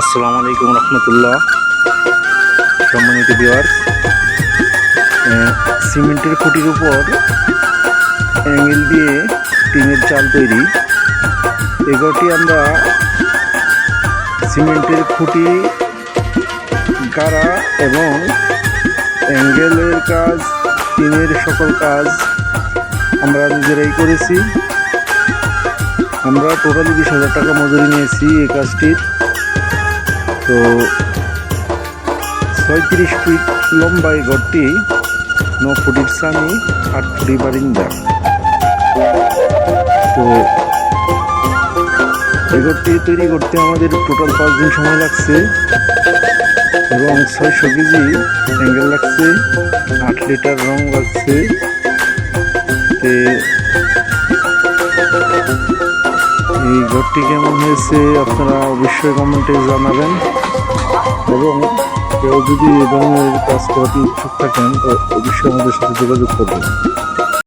আসসালামু আলাইকুম রহমতুল্লাহ। সম্মানিত ভিউয়ার্স, সিমেন্টের খুঁটির উপর অ্যাঙ্গেল দিয়ে টিনের চাল তৈরি। এগুলোটি আমরা সিমেন্টের খুঁটি গাড়া এবং অ্যাঙ্গেলের কাজ, টিনের সকল কাজ আমরা নিজেরাই করেছি। আমরা টোটালি 20,000 টাকা মজুরি নিয়েছি এই কাজটির। তো 36 ফিট লম্বা এই ঘরটি, 9 ফুটের সামি, 8 ফুটের বারিন্দা। তো এই ঘরটি তৈরি করতে আমাদের টোটাল 5 দিন সময় লাগছে এবং 600 কেজি অ্যাঙ্গেল লাগছে, 8 লিটার রং লাগছে। এই ঘরটি কেমন হয়েছে আপনারা অবশ্যই কমেন্টে জানাবেন, এবং কেউ যদি এ ধরনের কাজ করাতে ইচ্ছুক থাকেন তো অবশ্যই আমাদের সাথে যোগাযোগ করবেন।